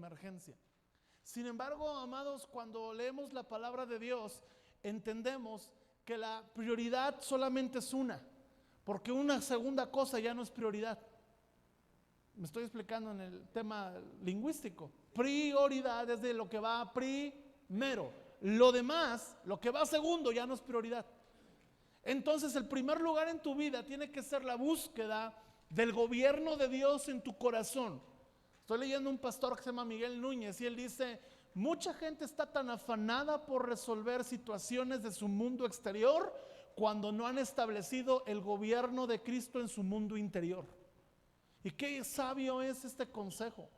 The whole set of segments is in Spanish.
emergencia. Sin embargo, amados, cuando leemos la palabra de Dios, entendemos que la prioridad solamente es una, porque una segunda cosa ya no es prioridad. Me estoy explicando en el tema lingüístico. Prioridad es de lo que va primero. Lo demás, lo que va segundo, ya no es prioridad. Entonces, el primer lugar en tu vida tiene que ser la búsqueda del gobierno de Dios en tu corazón. Estoy leyendo un pastor que se llama Miguel Núñez y él dice: mucha gente está tan afanada por resolver situaciones de su mundo exterior cuando no han establecido el gobierno de Cristo en su mundo interior. Y qué sabio es este consejo,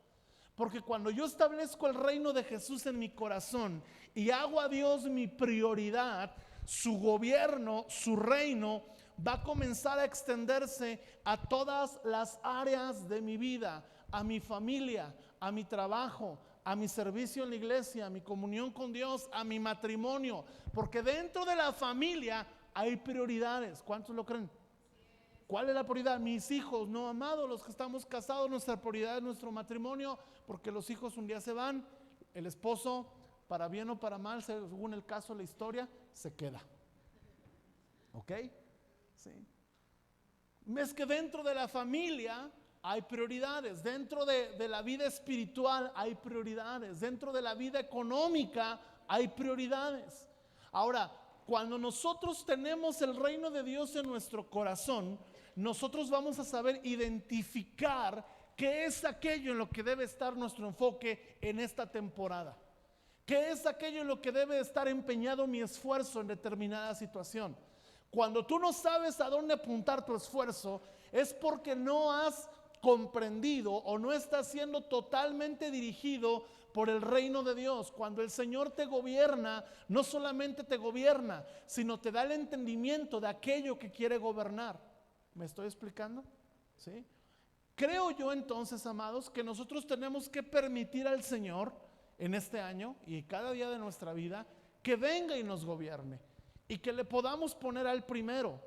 porque cuando yo establezco el reino de Jesús en mi corazón y hago a Dios mi prioridad, su gobierno, su reino va a comenzar a extenderse a todas las áreas de mi vida, a mi familia, a mi trabajo, a mi servicio en la iglesia, a mi comunión con Dios, a mi matrimonio, porque dentro de la familia hay prioridades. ¿Cuántos lo creen? ¿Cuál es la prioridad? Mis hijos, no, amados, los que estamos casados, nuestra prioridad es nuestro matrimonio, porque los hijos un día se van, el esposo, para bien o para mal, según el caso de la historia, se queda. ¿Ok? Sí. Es que dentro de la familia hay prioridades, dentro de la vida espiritual hay prioridades, dentro de la vida económica hay prioridades. Ahora, cuando nosotros tenemos el reino de Dios en nuestro corazón, nosotros vamos a saber identificar qué es aquello en lo que debe estar nuestro enfoque en esta temporada. ¿Qué es aquello en lo que debe estar empeñado mi esfuerzo en determinada situación? Cuando tú no sabes a dónde apuntar tu esfuerzo, es porque no has comprendido o no estás siendo totalmente dirigido por el reino de Dios. Cuando el Señor te gobierna, no solamente te gobierna, sino te da el entendimiento de aquello que quiere gobernar. ¿Me estoy explicando? ¿Sí? Creo yo entonces, amados, que nosotros tenemos que permitir al Señor en este año y cada día de nuestra vida que venga y nos gobierne y que le podamos poner al primero,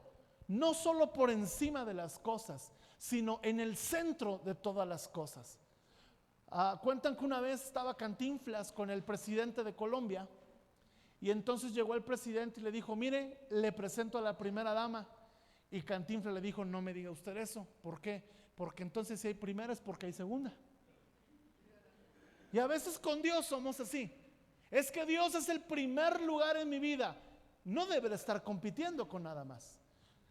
no solo por encima de las cosas, sino en el centro de todas las cosas. Cuentan que una vez estaba Cantinflas con el presidente de Colombia y entonces llegó el presidente y le dijo: mire, le presento a la primera dama. Y Cantinflas le dijo: no me diga usted eso. ¿Por qué? Porque entonces si hay primera es porque hay segunda. Y a veces con Dios somos así. Es que Dios es el primer lugar en mi vida. No debe de estar compitiendo con nada más.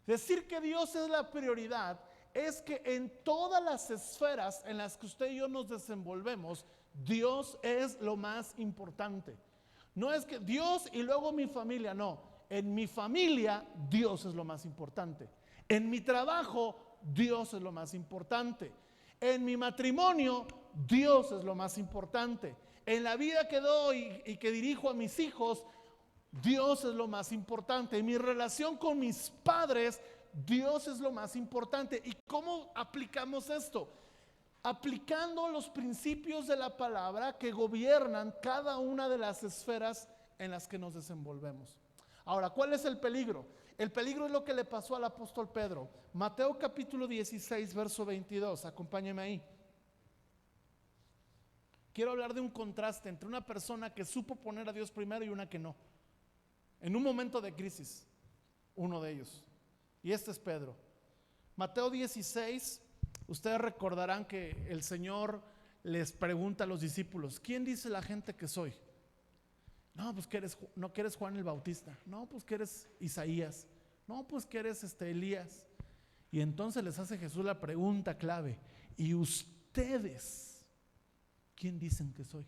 Decir que Dios es la prioridad es que en todas las esferas en las que usted y yo nos desenvolvemos, Dios es lo más importante. No es que Dios y luego mi familia, no. En mi familia Dios es lo más importante. En mi trabajo Dios es lo más importante. En mi matrimonio Dios es lo más importante. En la vida que doy y que dirijo a mis hijos, Dios es lo más importante. En mi relación con mis padres, Dios es lo más importante. ¿Y cómo aplicamos esto? Aplicando los principios de la palabra que gobiernan cada una de las esferas en las que nos desenvolvemos. Ahora, ¿cuál es el peligro? El peligro es lo que le pasó al apóstol Pedro. Mateo capítulo 16, verso 22. Acompáñeme ahí. Quiero hablar de un contraste entre una persona que supo poner a Dios primero y una que no. En un momento de crisis, uno de ellos. Y este es Pedro. Mateo 16, ustedes recordarán que el Señor les pregunta a los discípulos: ¿quién dice la gente que soy? No, pues que eres Juan el Bautista. No, pues que eres Isaías. No, pues que eres Elías. Y entonces les hace Jesús la pregunta clave: ¿y ustedes quién dicen que soy?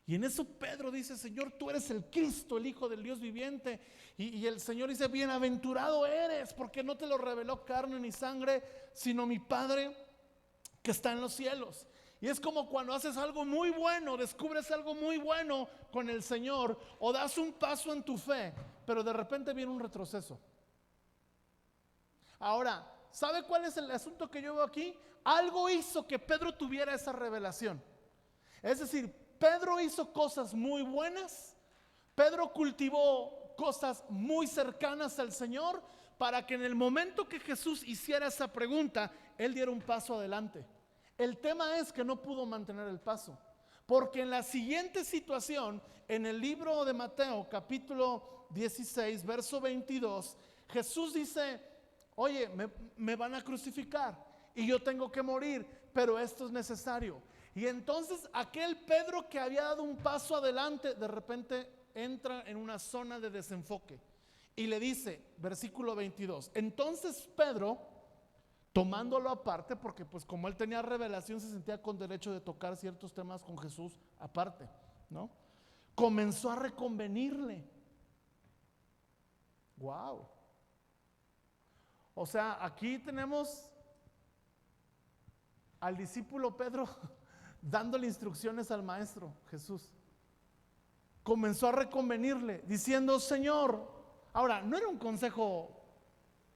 Y en eso Pedro dice: Señor, tú eres el Cristo, el Hijo del Dios viviente. Y el Señor dice: bienaventurado eres, porque no te lo reveló carne ni sangre, sino mi Padre que está en los cielos. Y es como cuando haces algo muy bueno, descubres algo muy bueno con el Señor, o das un paso en tu fe, pero de repente viene un retroceso. Ahora, ¿sabe cuál es el asunto que yo veo aquí? Algo hizo que Pedro tuviera esa revelación. Es decir, Pedro hizo cosas muy buenas, Pedro cultivó cosas muy cercanas al Señor, para que en el momento que Jesús hiciera esa pregunta, él diera un paso adelante. El tema es que no pudo mantener el paso, Porque en la siguiente situación, en el libro de Mateo, capítulo 16, verso 22, Jesús dice, oye, me van a crucificar y yo tengo que morir, pero esto es necesario. Y entonces aquel Pedro que había dado un paso adelante, de repente entra en una zona de desenfoque. Y le dice, versículo 22, entonces Pedro, tomándolo aparte, porque pues como él tenía revelación, se sentía con derecho de tocar ciertos temas con Jesús aparte, ¿no? Comenzó a reconvenirle. Wow. O sea, aquí tenemos al discípulo Pedro dándole instrucciones al maestro Jesús. Comenzó a reconvenirle, diciendo, Señor. Ahora, no era un consejo,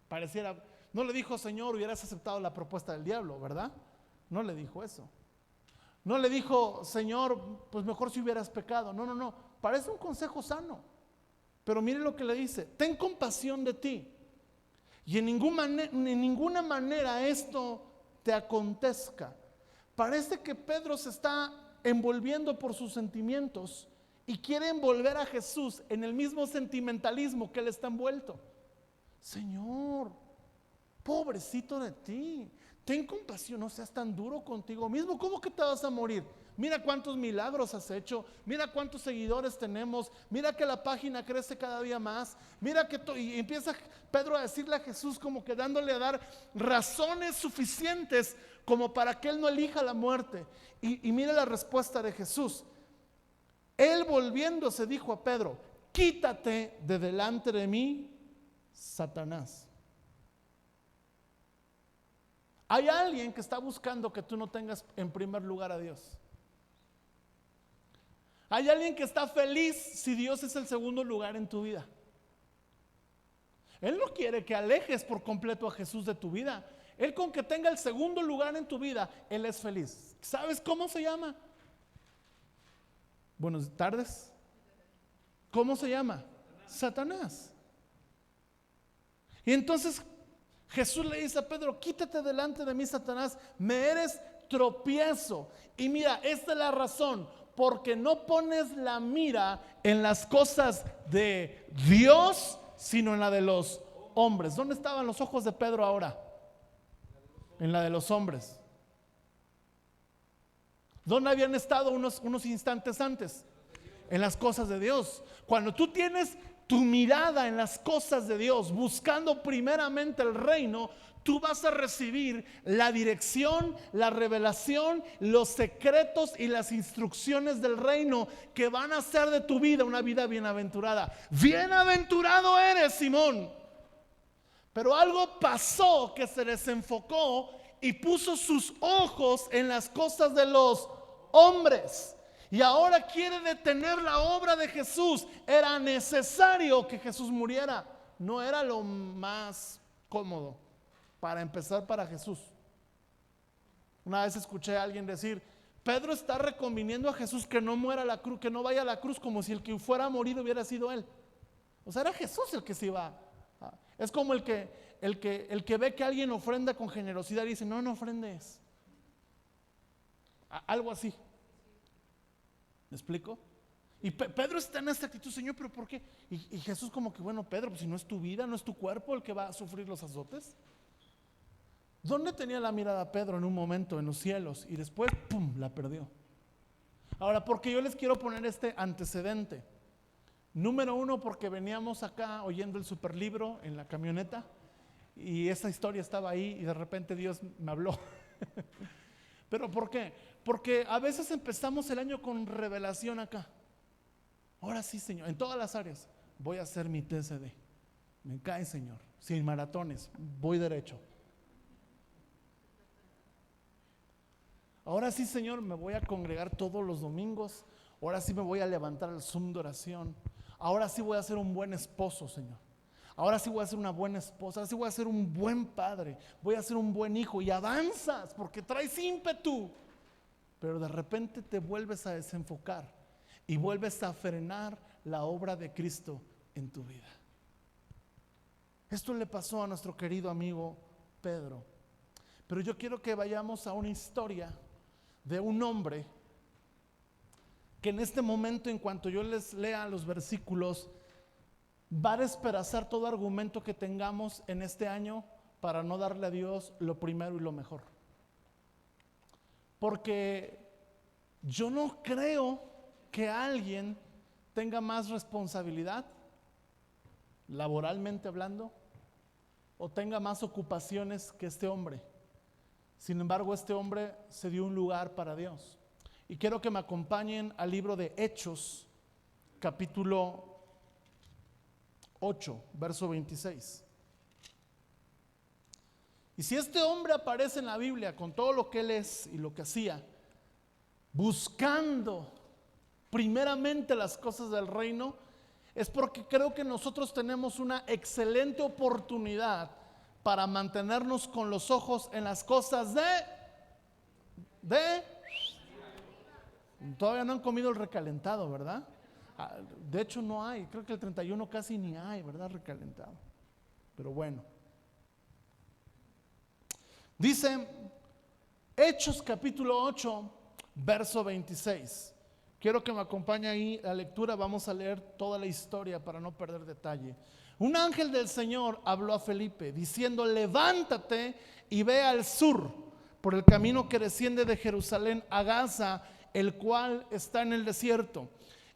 pareciera, no le dijo, Señor, hubieras aceptado la propuesta del diablo, ¿verdad? No le dijo eso. No le dijo, Señor, pues mejor si hubieras pecado. No, no, no. Parece un consejo sano. Pero mire lo que le dice, ten compasión de ti. Y en ninguna manera esto te acontezca. Parece que Pedro se está envolviendo por sus sentimientos y quiere envolver a Jesús en el mismo sentimentalismo que él está envuelto. Señor, pobrecito de ti, ten compasión, no seas tan duro contigo mismo. ¿Cómo que te vas a morir? Mira cuántos milagros has hecho, mira cuántos seguidores tenemos, mira que la página crece cada día más, mira que y empieza Pedro a decirle a Jesús como que dándole a dar razones suficientes como para que él no elija la muerte. Y mira la respuesta de Jesús. Él volviéndose dijo a Pedro, quítate de delante de mí, Satanás. Hay alguien que está buscando que tú no tengas en primer lugar a Dios. Hay alguien que está feliz si Dios es el segundo lugar en tu vida. Él no quiere que alejes por completo a Jesús de tu vida. Él con que tenga el segundo lugar en tu vida, Él es feliz. ¿Sabes cómo se llama? Buenas tardes. ¿Cómo se llama? Satanás. Y entonces Jesús le dice a Pedro, quítate delante de mí, Satanás, me eres tropiezo. Y mira, esta es la razón, porque no pones la mira en las cosas de Dios, sino en la de los hombres. ¿Dónde estaban los ojos de Pedro ahora? En la de los hombres. ¿Dónde habían estado unos instantes antes? En las cosas de Dios. Cuando tú tienes tu mirada en las cosas de Dios, buscando primeramente el reino, tú vas a recibir la dirección, la revelación, los secretos y las instrucciones del reino que van a hacer de tu vida una vida bienaventurada. Bienaventurado eres, Simón. Pero algo pasó que se desenfocó y puso sus ojos en las cosas de los hombres. Y ahora quiere detener la obra de Jesús. Era necesario que Jesús muriera. No era lo más cómodo para empezar para Jesús. Una vez escuché a alguien decir, Pedro está reconviniendo a Jesús que no muera a la cruz, que no vaya a la cruz, como si el que fuera a morir hubiera sido él. O sea, era Jesús el que se iba. Es como el que ve que alguien ofrenda con generosidad y dice, no, no ofrendes. Algo así. ¿Me explico? Y Pedro está en esta actitud, Señor, pero ¿por qué? Y Jesús como que, bueno, Pedro, pues si no es tu vida, no es tu cuerpo el que va a sufrir los azotes. ¿Dónde tenía la mirada Pedro en un momento? En los cielos. Y después, ¡pum!, la perdió. Ahora, porque yo les quiero poner este antecedente. Número uno, porque veníamos acá oyendo el superlibro en la camioneta y esa historia estaba ahí y de repente Dios me habló. ¿Pero por qué? Porque a veces empezamos el año con revelación acá. Ahora sí, Señor, en todas las áreas voy a hacer mi TCD. Me cae, Señor, sin maratones, voy derecho. Ahora sí, Señor, me voy a congregar todos los domingos. Ahora sí me voy a levantar al Zoom de oración. Ahora sí voy a ser un buen esposo, Señor. Ahora sí voy a ser una buena esposa. Ahora sí voy a ser un buen padre. Voy a ser un buen hijo. Y avanzas porque traes ímpetu. Pero de repente te vuelves a desenfocar y vuelves a frenar la obra de Cristo en tu vida. Esto le pasó a nuestro querido amigo Pedro. Pero yo quiero que vayamos a una historia de un hombre que en este momento, en cuanto yo les lea los versículos, va a despedazar todo argumento que tengamos en este año para no darle a Dios lo primero y lo mejor. Porque yo no creo que alguien tenga más responsabilidad, laboralmente hablando, o tenga más ocupaciones que este hombre. Sin embargo, este hombre se dio un lugar para Dios. Y quiero que me acompañen al libro de Hechos, capítulo 8, verso 26. Y si este hombre aparece en la Biblia con todo lo que él es y lo que hacía, buscando primeramente las cosas del reino, es porque creo que nosotros tenemos una excelente oportunidad para mantenernos con los ojos en las cosas todavía no han comido el recalentado, ¿verdad? De hecho no hay, creo que el 31 casi ni hay, ¿verdad? Recalentado. Pero bueno. Dice Hechos capítulo 8, verso 26. Quiero que me acompañe ahí a la lectura, vamos a leer toda la historia para no perder detalle. Un ángel del Señor habló a Felipe diciendo: levántate y ve al sur por el camino que desciende de Jerusalén a Gaza, el cual está en el desierto.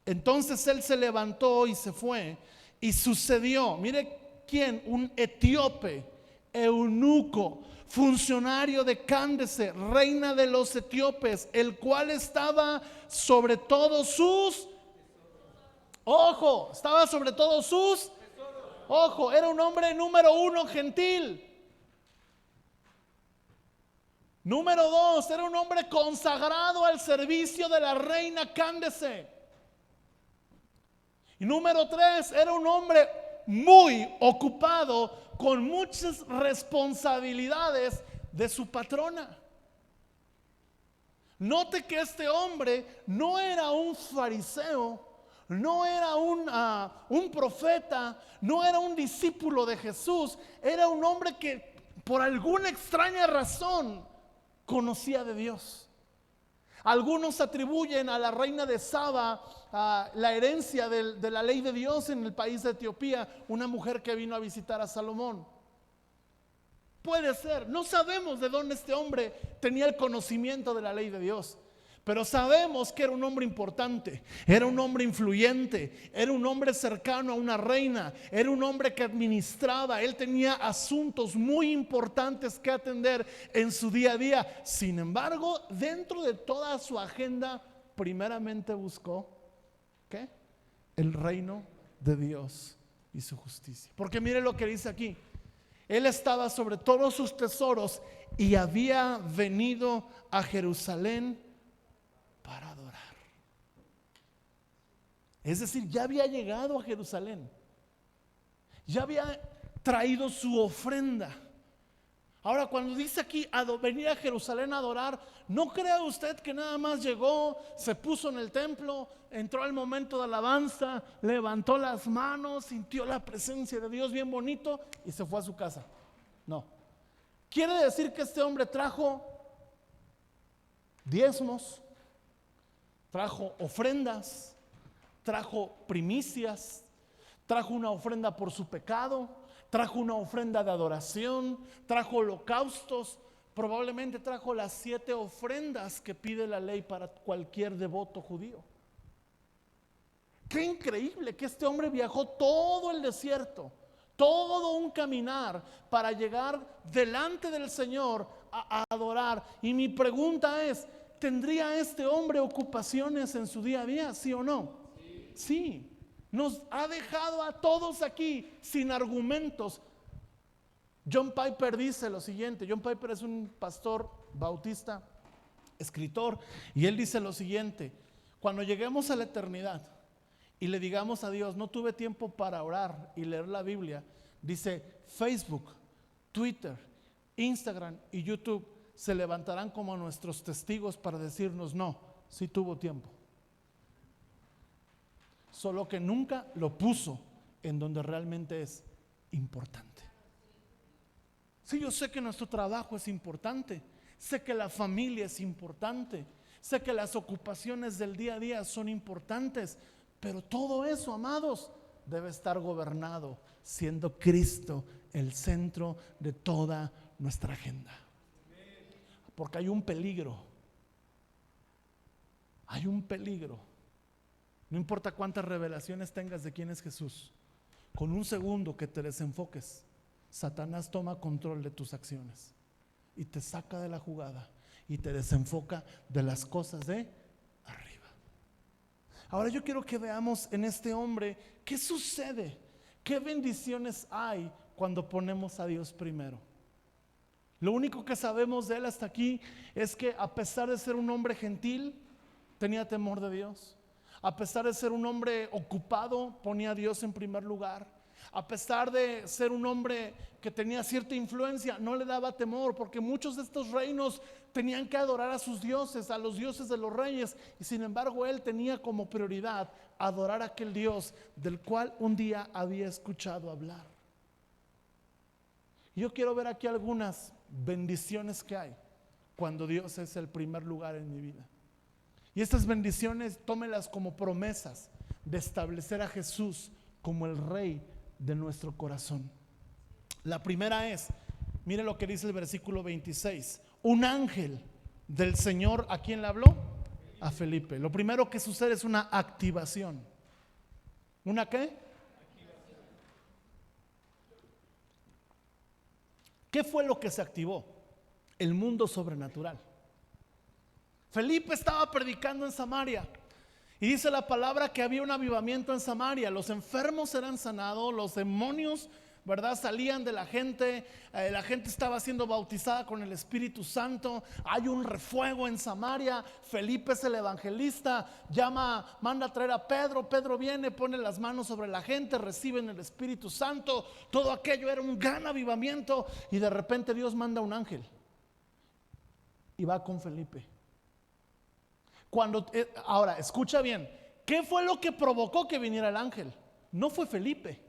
Entonces él se levantó y se fue, y sucedió, mire quién, un etíope, eunuco, funcionario de Cándace, reina de los etíopes, el cual estaba sobre todos sus, estaba sobre todos sus, era un hombre número uno gentil. Número dos, era un hombre consagrado al servicio de la reina Cándace. Y número tres, era un hombre muy ocupado con muchas responsabilidades de su patrona. Note que este hombre no era un fariseo, no era un profeta, no era un discípulo de Jesús, era un hombre que por alguna extraña razón conocía de Dios. Algunos atribuyen a la reina de Saba la herencia de la ley de Dios en el país de Etiopía, una mujer que vino a visitar a Salomón. Puede ser, no sabemos de dónde este hombre tenía el conocimiento de la ley de Dios, pero sabemos que era un hombre importante, era un hombre influyente, era un hombre cercano a una reina, era un hombre que administraba, él tenía asuntos muy importantes que atender en su día a día. Sin embargo, dentro de toda su agenda, primeramente buscó ¿qué? El reino de Dios y su justicia. Porque mire lo que dice aquí: él estaba sobre todos sus tesoros y había venido a Jerusalén para adorar. Es decir, ya había llegado a Jerusalén, ya había traído su ofrenda. Ahora, cuando dice aquí venir a Jerusalén a adorar, no crea usted que nada más llegó, se puso en el templo, entró al momento de alabanza, levantó las manos, sintió la presencia de Dios bien bonito y se fue a su casa. No. Quiere decir que este hombre trajo diezmos, trajo ofrendas, trajo primicias, trajo una ofrenda por su pecado, trajo una ofrenda de adoración, trajo holocaustos, probablemente trajo las 7 ofrendas que pide la ley para cualquier devoto judío. Qué increíble que este hombre viajó todo el desierto, todo un caminar para llegar delante del Señor a adorar. Y mi pregunta es: ¿tendría este hombre ocupaciones en su día a día? ¿Sí o no? Sí. Nos ha dejado a todos aquí sin argumentos. John Piper dice lo siguiente. John Piper es un pastor bautista, escritor, y él dice lo siguiente: cuando lleguemos a la eternidad y le digamos a Dios, no tuve tiempo para orar y leer la Biblia, dice, Facebook, Twitter, Instagram y YouTube se levantarán como nuestros testigos para decirnos: no, sí tuvo tiempo, solo que nunca lo puso en donde realmente es importante. Sí, yo sé que nuestro trabajo es importante, sé que la familia es importante, Sé que las ocupaciones del día a día son importantes, pero todo eso, amados, debe estar gobernado siendo Cristo el centro de toda nuestra agenda. Porque hay un peligro. Hay un peligro. No importa cuántas revelaciones tengas de quién es Jesús, con un segundo que te desenfoques, Satanás toma control de tus acciones y te saca de la jugada y te desenfoca de las cosas de arriba. Ahora yo quiero que veamos en este hombre qué sucede, qué bendiciones hay cuando ponemos a Dios primero. Lo único que sabemos de él hasta aquí es que a pesar de ser un hombre gentil, tenía temor de Dios. A pesar de ser un hombre ocupado, ponía a Dios en primer lugar. A pesar de ser un hombre que tenía cierta influencia, no le daba temor, porque muchos de estos reinos tenían que adorar a sus dioses, a los dioses de los reyes, y sin embargo él tenía como prioridad adorar a aquel Dios del cual un día había escuchado hablar. Yo quiero ver aquí algunas bendiciones que hay cuando Dios es el primer lugar en mi vida. Y estas bendiciones tómelas como promesas de establecer a Jesús como el Rey de nuestro corazón. La primera es, mire lo que dice el versículo 26. Un ángel del Señor, ¿a quién le habló? A Felipe. Lo primero que sucede es una activación. ¿Una qué? ¿Qué fue lo que se activó? El mundo sobrenatural. Felipe estaba predicando en Samaria y dice la palabra que había un avivamiento en Samaria. Los enfermos eran sanados, los demonios, ¿verdad?, salían de la gente estaba siendo bautizada con el Espíritu Santo. Hay un refuego en Samaria. Felipe es el evangelista, manda a traer a Pedro. Pedro viene, pone las manos sobre la gente, reciben el Espíritu Santo. Todo aquello era un gran avivamiento y de repente Dios manda un ángel y va con Felipe. Ahora, escucha bien, ¿qué fue lo que provocó que viniera el ángel? No fue Felipe,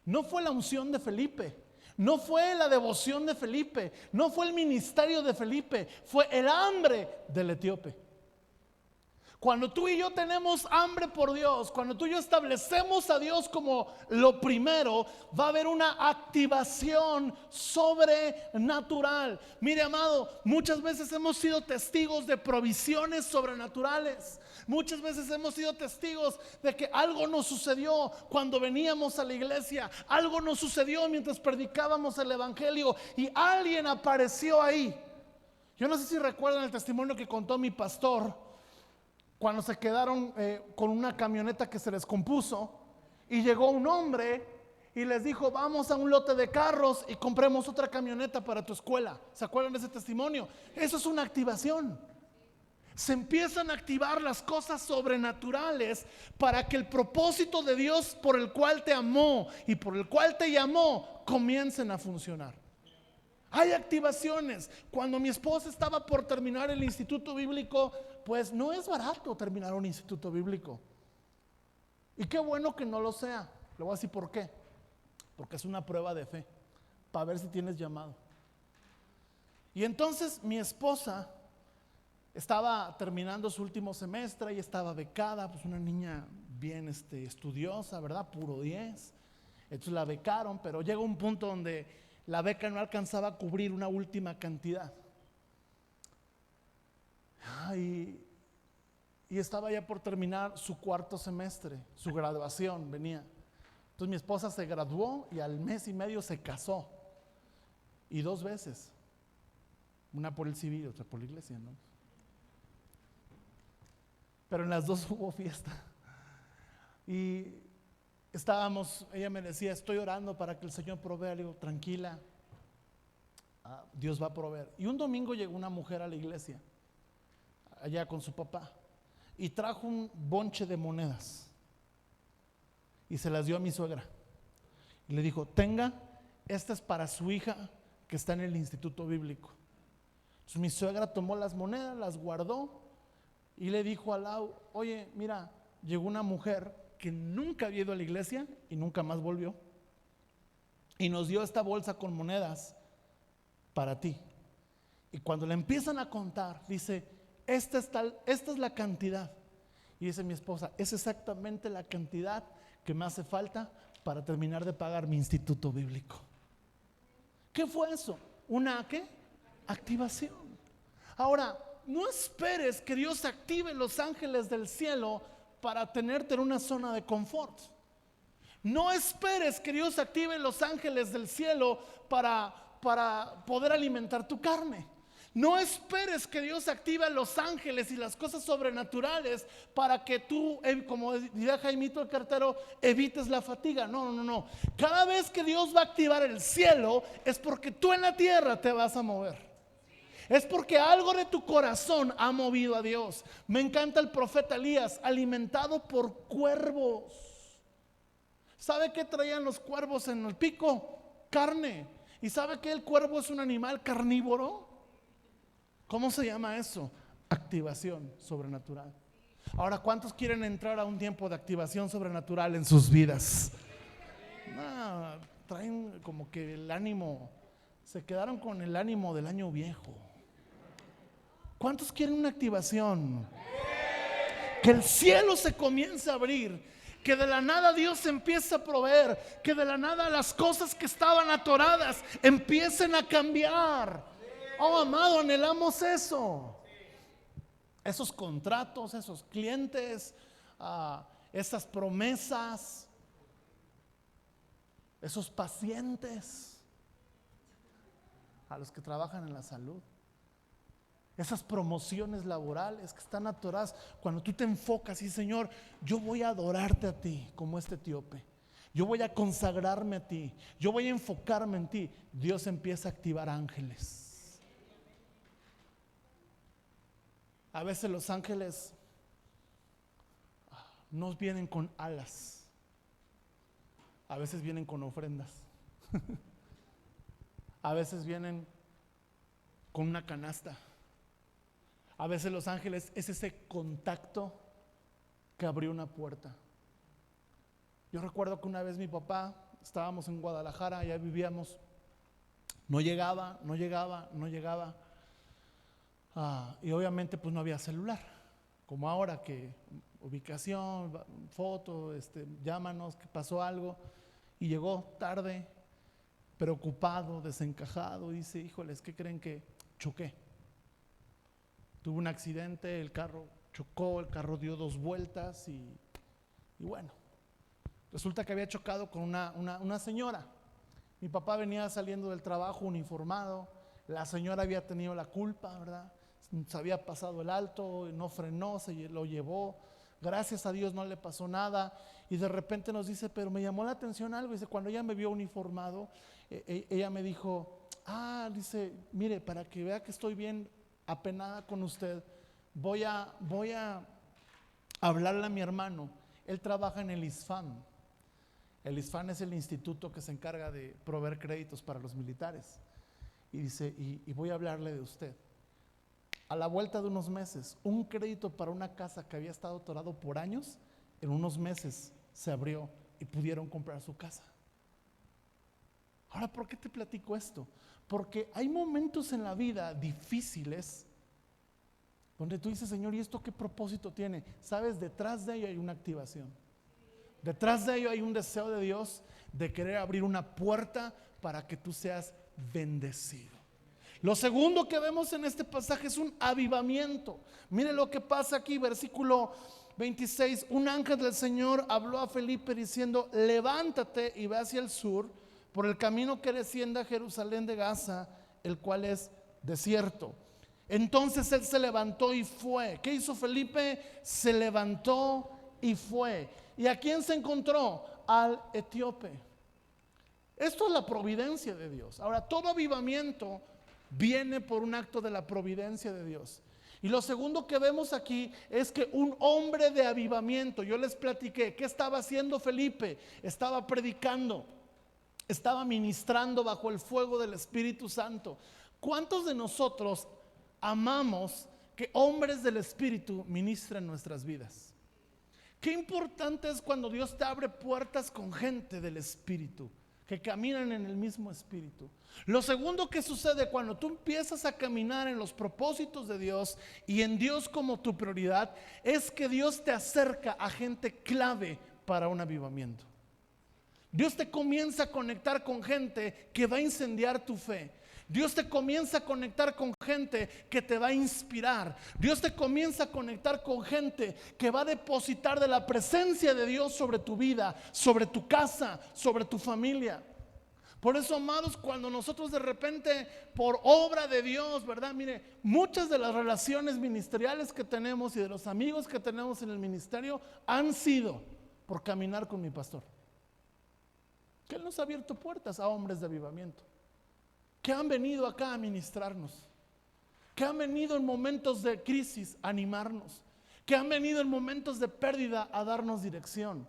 no fue la unción de Felipe, no fue la devoción de Felipe, no fue el ministerio de Felipe, fue el hambre del etíope. Cuando tú y yo tenemos hambre por Dios, cuando tú y yo establecemos a Dios como lo primero, va a haber una activación sobrenatural. Mire, amado, muchas veces hemos sido testigos de provisiones sobrenaturales. Muchas veces hemos sido testigos de que algo nos sucedió cuando veníamos a la iglesia. Algo nos sucedió mientras predicábamos el evangelio y alguien apareció ahí. Yo no sé si recuerdan el testimonio que contó mi pastor cuando se quedaron con una camioneta que se descompuso y llegó un hombre y les dijo: vamos a un lote de carros y compremos otra camioneta para tu escuela. ¿Se acuerdan de ese testimonio? Eso es una activación. Se empiezan a activar las cosas sobrenaturales para que el propósito de Dios por el cual te amó y por el cual te llamó comiencen a funcionar. Hay activaciones. Cuando mi esposa estaba por terminar el instituto bíblico, pues no es barato terminar un instituto bíblico. Y qué bueno que no lo sea. Le voy a decir por qué. Porque es una prueba de fe, para ver si tienes llamado. Y entonces mi esposa estaba terminando su último semestre y estaba becada, pues una niña bien estudiosa, ¿verdad? Puro 10. Entonces la becaron, pero llega un punto donde la beca no alcanzaba a cubrir una última cantidad. Y estaba ya por terminar su cuarto semestre, su graduación venía. Entonces mi esposa se graduó y al mes y medio se casó. Y 2 veces. Una por el civil y otra por la iglesia, ¿no? Pero en las 2 hubo fiesta. Y ella me decía: estoy orando para que el Señor provea. Le digo: tranquila, Dios va a proveer. Y un domingo llegó una mujer a la iglesia, allá con su papá, y trajo un bonche de monedas y se las dio a mi suegra y le dijo: tenga, esta es para su hija que está en el instituto bíblico. Entonces mi suegra tomó las monedas, las guardó y le dijo a Lau: oye, mira, llegó una mujer que nunca había ido a la iglesia y nunca más volvió, y nos dio esta bolsa con monedas para ti. Y cuando le empiezan a contar, dice: esta es la cantidad. Y dice mi esposa, es exactamente la cantidad que me hace falta para terminar de pagar mi instituto bíblico. ¿Qué fue eso? ¿Una qué? Activación. Ahora, no esperes que Dios active los ángeles del cielo para tenerte en una zona de confort. No esperes que Dios active los ángeles del cielo para poder alimentar tu carne. No esperes que Dios active a los ángeles y las cosas sobrenaturales para que tú, como diría Jaimito el cartero, evites la fatiga. No. Cada vez que Dios va a activar el cielo es porque tú en la tierra te vas a mover. Es porque algo de tu corazón ha movido a Dios. Me encanta el profeta Elías, alimentado por cuervos. ¿Sabe qué traían los cuervos en el pico? Carne. ¿Y sabe que el cuervo es un animal carnívoro? ¿Cómo se llama eso? Activación sobrenatural. Ahora, ¿cuántos quieren entrar a un tiempo de activación sobrenatural en sus vidas? No, traen como que el ánimo, se quedaron con el ánimo del año viejo. ¿Cuántos quieren una activación? Que el cielo se comience a abrir, que de la nada Dios empiece a proveer, que de la nada las cosas que estaban atoradas empiecen a cambiar. Oh, amado, anhelamos eso. Esos contratos, esos clientes, esas promesas, esos pacientes, a los que trabajan en la salud, esas promociones laborales que están atoradas. Cuando tú te enfocas y Señor, yo voy a adorarte a ti como este etíope, yo voy a consagrarme a ti, yo voy a enfocarme en ti, Dios empieza a activar ángeles. A veces los ángeles nos vienen con alas, a veces vienen con ofrendas, a veces vienen con una canasta. A veces los ángeles es ese contacto que abrió una puerta. Yo recuerdo que una vez mi papá, estábamos en Guadalajara, ya vivíamos, no llegaba. Y obviamente pues no había celular, como ahora que ubicación, foto, llámanos, que pasó algo. Y llegó tarde, preocupado, desencajado, y dice, híjoles, ¿qué creen? Que choqué. Tuve un accidente, el carro chocó, el carro dio 2 vueltas y bueno, resulta que había chocado con una señora. Mi papá venía saliendo del trabajo uniformado, la señora había tenido la culpa, ¿verdad? Se había pasado el alto, no frenó, se lo llevó. Gracias a Dios no le pasó nada. Y de repente nos dice, pero me llamó la atención algo. Dice, cuando ella me vio uniformado, ella me dijo, dice, mire, para que vea que estoy bien apenada con usted, voy a hablarle a mi hermano. Él trabaja en el ISFAM. El ISFAM es el instituto que se encarga de proveer créditos para los militares. Y dice, y voy a hablarle de usted. A la vuelta de unos meses, un crédito para una casa que había estado atorado por años, en unos meses se abrió y pudieron comprar su casa. Ahora, ¿por qué te platico esto? Porque hay momentos en la vida difíciles donde tú dices, Señor, ¿y esto qué propósito tiene? Sabes, detrás de ello hay una activación. Detrás de ello hay un deseo de Dios de querer abrir una puerta para que tú seas bendecido. Lo segundo que vemos en este pasaje es un avivamiento. Mire lo que pasa aquí, versículo 26. Un ángel del Señor habló a Felipe diciendo, levántate y ve hacia el sur por el camino que desciende a Jerusalén de Gaza, el cual es desierto. Entonces él se levantó y fue. ¿Qué hizo Felipe? Se levantó y fue. ¿Y a quién se encontró? Al etíope. Esto es la providencia de Dios. Ahora, todo avivamiento viene por un acto de la providencia de Dios. Y lo segundo que vemos aquí es que un hombre de avivamiento, yo les platiqué, ¿qué estaba haciendo Felipe? Estaba predicando, estaba ministrando bajo el fuego del Espíritu Santo. ¿Cuántos de nosotros amamos que hombres del Espíritu ministren nuestras vidas? Qué importante es cuando Dios te abre puertas con gente del Espíritu, que caminan en el mismo espíritu. Lo segundo que sucede cuando tú empiezas a caminar en los propósitos de Dios y en Dios como tu prioridad, es que Dios te acerca a gente clave para un avivamiento. Dios te comienza a conectar con gente que va a incendiar tu fe. Dios te comienza a conectar con gente que te va a inspirar. Dios te comienza a conectar con gente que va a depositar de la presencia de Dios sobre tu vida, sobre tu casa, sobre tu familia. Por eso, amados, cuando nosotros de repente, por obra de Dios, ¿verdad? Mire, muchas de las relaciones ministeriales que tenemos y de los amigos que tenemos en el ministerio han sido por caminar con mi pastor. Que Él nos ha abierto puertas a hombres de avivamiento, que han venido acá a ministrarnos, que han venido en momentos de crisis a animarnos, que han venido en momentos de pérdida a darnos dirección,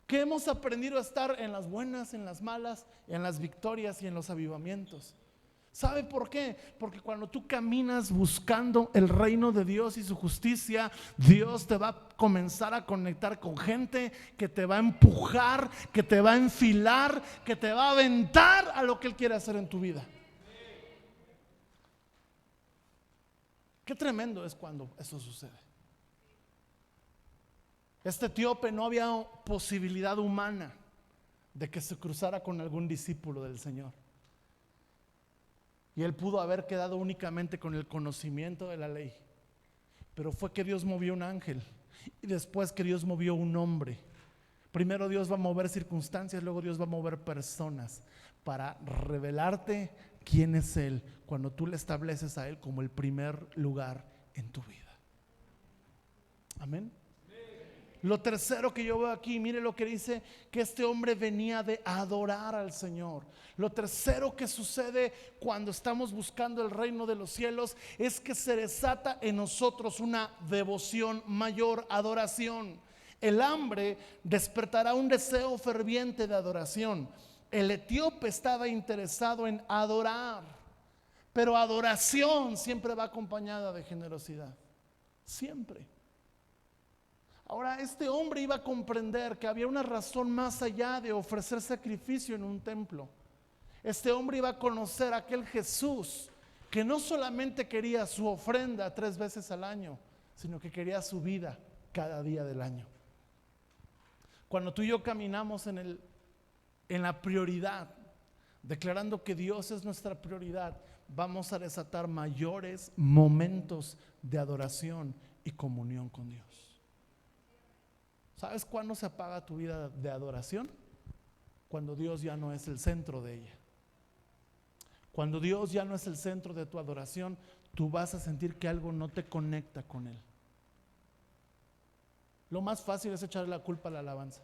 que hemos aprendido a estar en las buenas, en las malas, en las victorias y en los avivamientos. ¿Sabe por qué? Porque cuando tú caminas buscando el reino de Dios y su justicia, Dios te va a comenzar a conectar con gente que te va a empujar, que te va a enfilar, que te va a aventar a lo que Él quiere hacer en tu vida. Qué tremendo es cuando eso sucede. Este etíope no había posibilidad humana de que se cruzara con algún discípulo del Señor. Y él pudo haber quedado únicamente con el conocimiento de la ley. Pero fue que Dios movió un ángel y después que Dios movió un hombre. Primero Dios va a mover circunstancias, luego Dios va a mover personas para revelarte quién es Él cuando tú le estableces a Él como el primer lugar en tu vida. Amén. Lo tercero que yo veo aquí, mire lo que dice, que este hombre venía de adorar al Señor. Lo tercero que sucede cuando estamos buscando el reino de los cielos es que se desata en nosotros una devoción mayor, adoración. El hambre despertará un deseo ferviente de adoración. El etíope estaba interesado en adorar, pero adoración siempre va acompañada de generosidad, siempre. Ahora, este hombre iba a comprender que había una razón más allá de ofrecer sacrificio en un templo. Este hombre iba a conocer a aquel Jesús que no solamente quería su ofrenda 3 veces al año, sino que quería su vida cada día del año. Cuando tú y yo caminamos en la prioridad, declarando que Dios es nuestra prioridad, vamos a desatar mayores momentos de adoración y comunión con Dios. ¿Sabes cuándo se apaga tu vida de adoración? Cuando Dios ya no es el centro de ella. Cuando Dios ya no es el centro de tu adoración, tú vas a sentir que algo no te conecta con Él. Lo más fácil es echarle la culpa a la alabanza.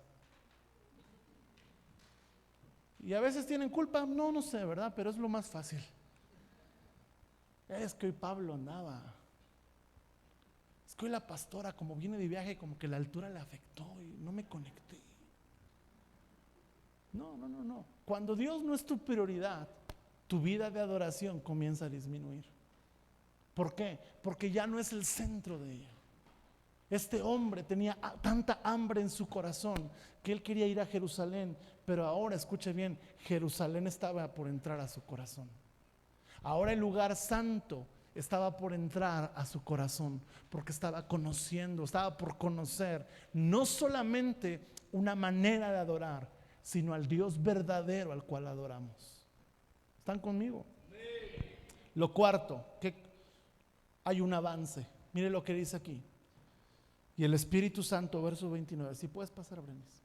Y a veces tienen culpa, no sé, ¿verdad? Pero es lo más fácil. Es que hoy Pablo andaba. Es que hoy la pastora, como viene de viaje, como que la altura le afectó y no me conecté. No. Cuando Dios no es tu prioridad, tu vida de adoración comienza a disminuir. ¿Por qué? Porque ya no es el centro de ella. Este hombre tenía tanta hambre en su corazón que él quería ir a Jerusalén, pero ahora, escuche bien, Jerusalén estaba por entrar a su corazón. Ahora el lugar santo estaba por entrar a su corazón, porque estaba conociendo, estaba por conocer no solamente una manera de adorar, sino al Dios verdadero al cual adoramos. ¿Están conmigo? Lo cuarto, que hay un avance. Mire lo que dice aquí. Y el Espíritu Santo, verso 29, si puedes pasar, Brenis.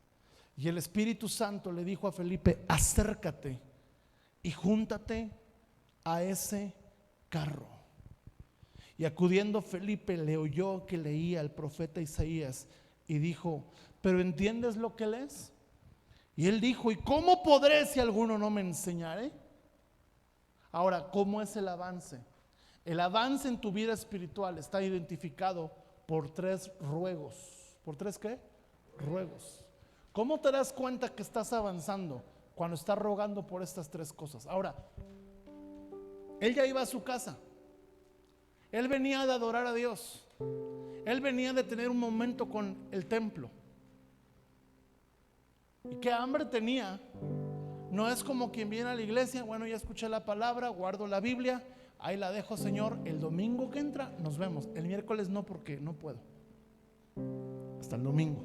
Y el Espíritu Santo le dijo a Felipe: acércate y júntate a ese carro. Y acudiendo Felipe le oyó que leía el profeta Isaías y dijo: ¿pero entiendes lo que lees? Y él dijo: ¿y cómo podré si alguno no me enseñare? Ahora, ¿cómo es el avance? El avance en tu vida espiritual está identificado por 3 ruegos. ¿Por 3 qué? Ruegos. ¿Cómo te das cuenta que estás avanzando? Cuando estás rogando por estas 3 cosas. Ahora, él ya iba a su casa. Él venía de adorar a Dios. Él venía de tener un momento con el templo. ¿Y qué hambre tenía No es como quien viene a la iglesia, bueno, ya escuché la palabra, guardo la Biblia, ahí la dejo, Señor, el domingo que entra nos vemos. El miércoles no, porque no puedo. Hasta el domingo.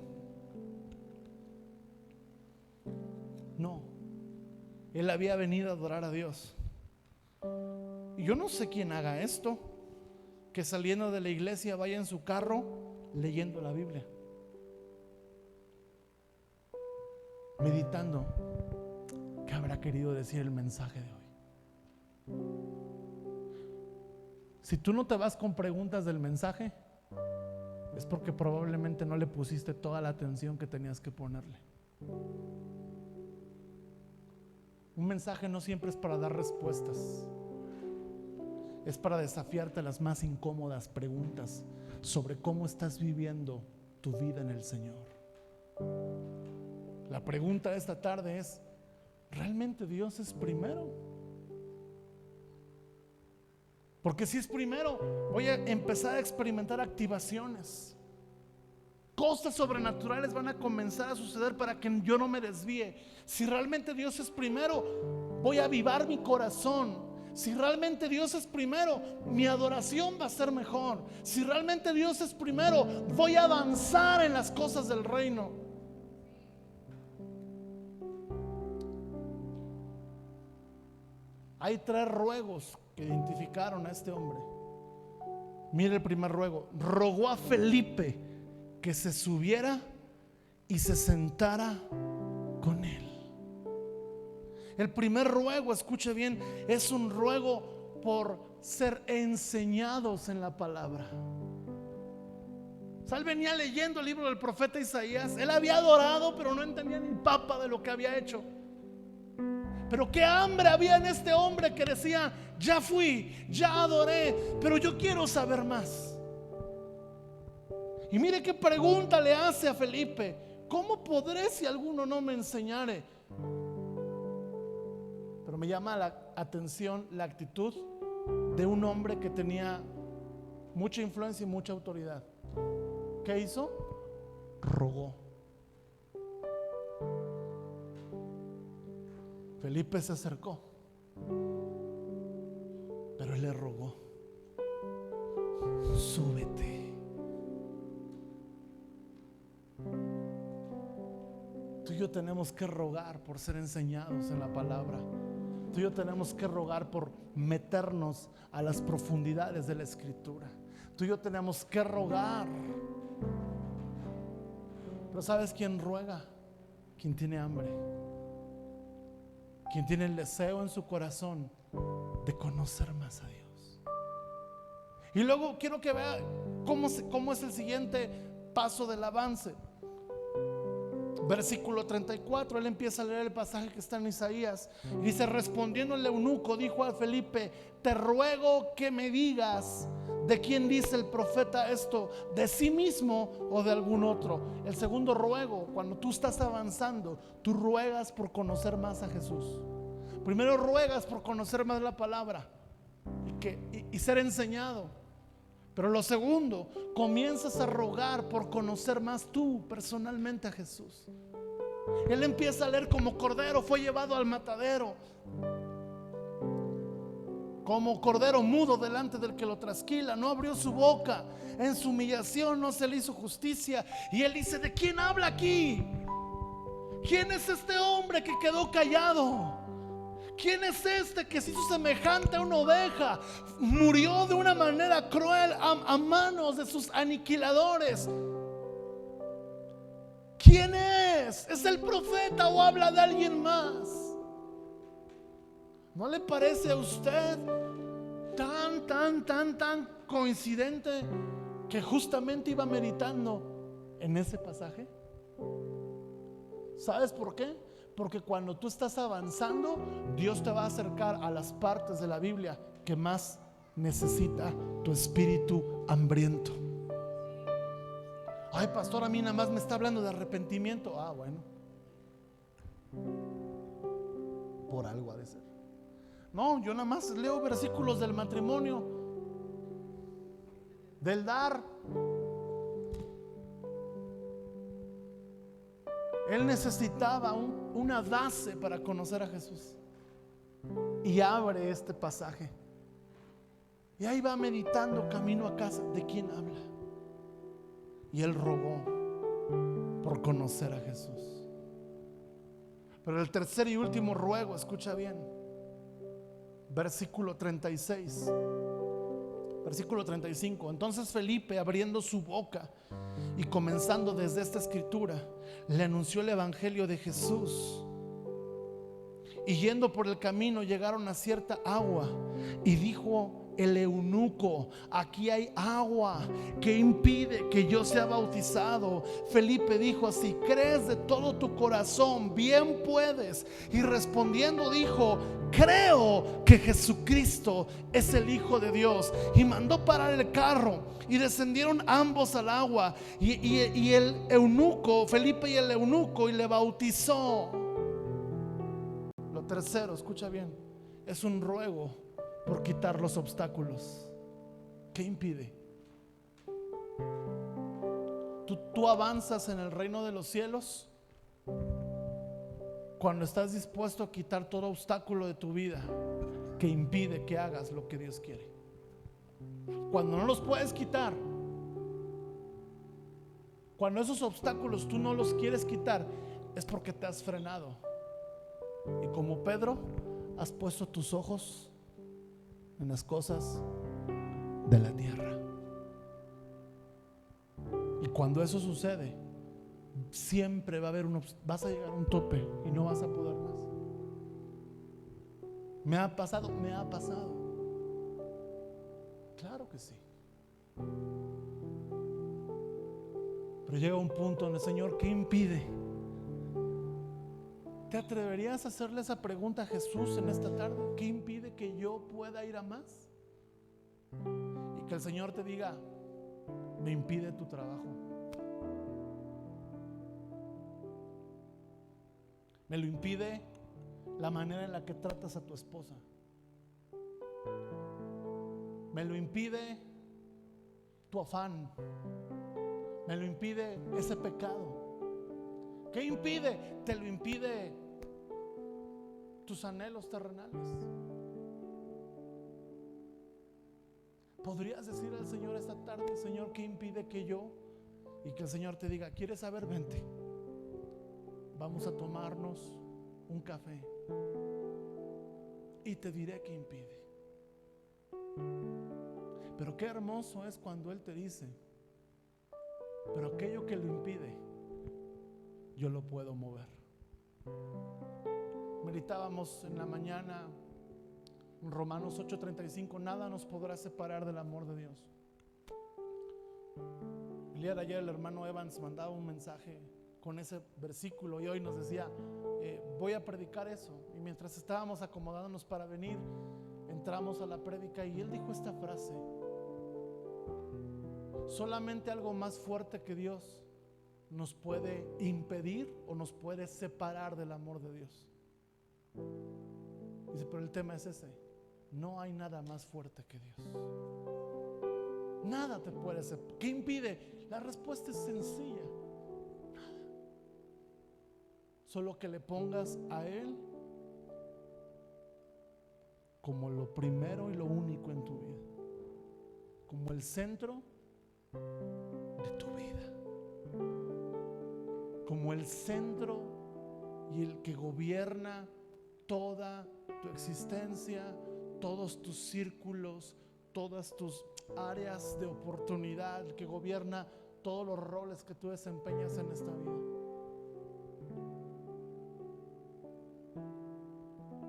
No, él había venido a adorar a Dios. Y yo no sé quién haga esto, que saliendo de la iglesia vaya en su carro leyendo la Biblia, meditando qué habrá querido decir el mensaje de hoy. Si tú no te vas con preguntas del mensaje, es porque probablemente no le pusiste toda la atención que tenías que ponerle. Un mensaje no siempre es para dar respuestas, es para desafiarte a las más incómodas preguntas sobre cómo estás viviendo tu vida en el Señor. La pregunta de esta tarde es: ¿realmente Dios es primero? Porque si es primero, voy a empezar a experimentar activaciones. Cosas sobrenaturales van a comenzar a suceder para que yo no me desvíe. Si realmente Dios es primero, voy a avivar mi corazón. Si realmente Dios es primero, mi adoración va a ser mejor. Si realmente Dios es primero, voy a avanzar en las cosas del reino. Hay 3 ruegos que identificaron a este hombre. Mire el primer ruego. Rogó a Felipe que se subiera y se sentara con él. El primer ruego, escuche bien, es un ruego por ser enseñados en la palabra. O sea, él venía leyendo el libro del profeta Isaías. Él había adorado, pero no entendía ni papa de lo que había hecho. Pero qué hambre había en este hombre que decía: ya fui, ya adoré, pero yo quiero saber más. Y mire qué pregunta le hace a Felipe: ¿cómo podré si alguno no me enseñare? Pero me llama la atención la actitud de un hombre que tenía mucha influencia y mucha autoridad. ¿Qué hizo? Rogó. Felipe se acercó, pero él le rogó: súbete. Tú y yo tenemos que rogar por ser enseñados en la palabra. Tú y yo tenemos que rogar por meternos a las profundidades de la Escritura. Tú y yo tenemos que rogar. Pero ¿sabes quién ruega? Quien tiene hambre, quien tiene el deseo en su corazón de conocer más a Dios. Y luego quiero que vea cómo es el siguiente paso del avance. Versículo 34, él empieza a leer el pasaje que está en Isaías y dice: respondiendo el eunuco, dijo a Felipe: te ruego que me digas de quién dice el profeta esto, de sí mismo o de algún otro. El segundo ruego, cuando tú estás avanzando, tú ruegas por conocer más a Jesús. Primero ruegas por conocer más la palabra y ser enseñado. Pero lo segundo, comienzas a rogar por conocer más tú personalmente a Jesús. Él empieza a leer: como cordero fue llevado al matadero, como cordero mudo delante del que lo trasquila, no abrió su boca, en su humillación no se le hizo justicia. Y él dice: ¿de quién habla aquí? ¿Quién es este hombre que quedó callado? ¿Quién es este que se hizo semejante a una oveja? Murió de una manera cruel a manos de sus aniquiladores. ¿Quién es? ¿Es el profeta o habla de alguien más? ¿No le parece a usted tan coincidente que justamente iba meditando en ese pasaje? ¿Sabes por qué? Porque cuando tú estás avanzando, Dios te va a acercar a las partes de la Biblia que más necesita tu espíritu hambriento. Ay, pastor, a mí nada más me está hablando de arrepentimiento. Ah, bueno, por algo ha de ser. No, yo nada más leo versículos del matrimonio, del dar. Él necesitaba una base para conocer a Jesús. Y abre este pasaje. Y ahí va meditando camino a casa. ¿De quién habla? Y él rogó por conocer a Jesús. Pero el tercer y último ruego, escucha bien, versículo 36, versículo 35. Entonces Felipe, abriendo su boca y comenzando desde esta escritura, le anunció el evangelio de Jesús. Y yendo por el camino llegaron a cierta agua, y dijo el eunuco: aquí hay agua, ¿qué impide que yo sea bautizado? Felipe dijo: si crees de todo tu corazón, bien puedes. Y respondiendo dijo: creo que Jesucristo es el Hijo de Dios. Y mandó parar el carro, y descendieron ambos al agua, y el eunuco, Felipe y el eunuco, y le bautizó. Lo tercero, escucha bien, es un ruego por quitar los obstáculos. ¿Qué impide? Tú avanzas en el reino de los cielos cuando estás dispuesto a quitar todo obstáculo de tu vida que impide que hagas lo que Dios quiere. Cuando no los puedes quitar, cuando esos obstáculos tú no los quieres quitar, es porque te has frenado. Y como Pedro, has puesto tus ojos en las cosas de la tierra. Y cuando eso sucede, siempre va a haber vas a llegar a un tope y no vas a poder más. ¿Me ha pasado? Me ha pasado. Claro que sí. Pero llega un punto donde, Señor, ¿qué impide? ¿Te atreverías a hacerle esa pregunta a Jesús en esta tarde? ¿Qué impide que yo pueda ir a más? Y que el Señor te diga: me impide tu trabajo, me lo impide la manera en la que tratas a tu esposa, me lo impide tu afán, me lo impide ese pecado. ¿Qué impide? Te lo impide tus anhelos terrenales. ¿Podrías decir al Señor esta tarde: Señor, ¿qué impide que yo? Y que el Señor te diga: ¿quieres saber? Vente, vamos a tomarnos un café y te diré qué impide. Pero qué hermoso es cuando Él te dice: pero aquello que lo impide, yo lo puedo mover. Meditábamos en la mañana en Romanos 8:35: nada nos podrá separar del amor de Dios. El día de ayer el hermano Evans mandaba un mensaje con ese versículo y hoy nos decía: voy a predicar eso. Y mientras estábamos acomodándonos para venir, entramos a la prédica y él dijo esta frase: solamente algo más fuerte que Dios nos puede impedir o nos puede separar del amor de Dios. Dice, pero el tema es ese: no hay nada más fuerte que Dios. Nada te puede separar. ¿Qué impide? La respuesta es sencilla: nada. Solo que le pongas a Él como lo primero y lo único en tu vida, como el centro de tu vida, como el centro y el que gobierna toda tu existencia, todos tus círculos, todas tus áreas de oportunidad, que gobierna todos los roles que tú desempeñas en esta vida.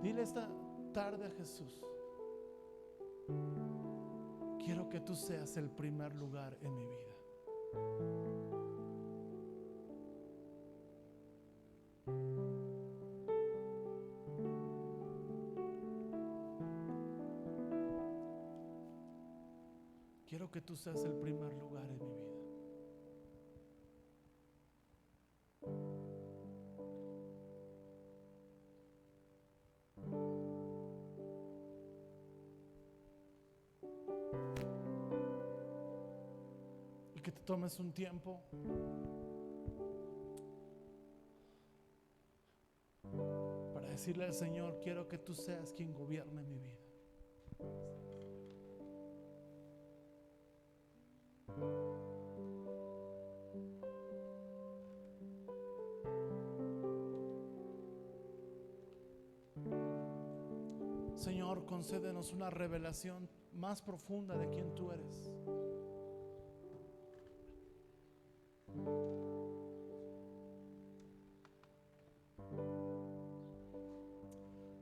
Dile esta tarde a Jesús: quiero que tú seas el primer lugar en mi vida. Quiero que tú seas el primer lugar en mi vida. Y que te tomes un tiempo decirle al Señor: quiero que tú seas quien gobierne mi vida. Señor, concédenos una revelación más profunda de quién tú eres.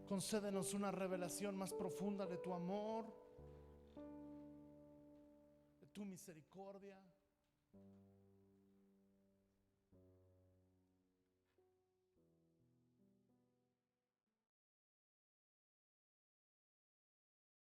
Concédenos una revelación más profunda de tu amor, de tu misericordia.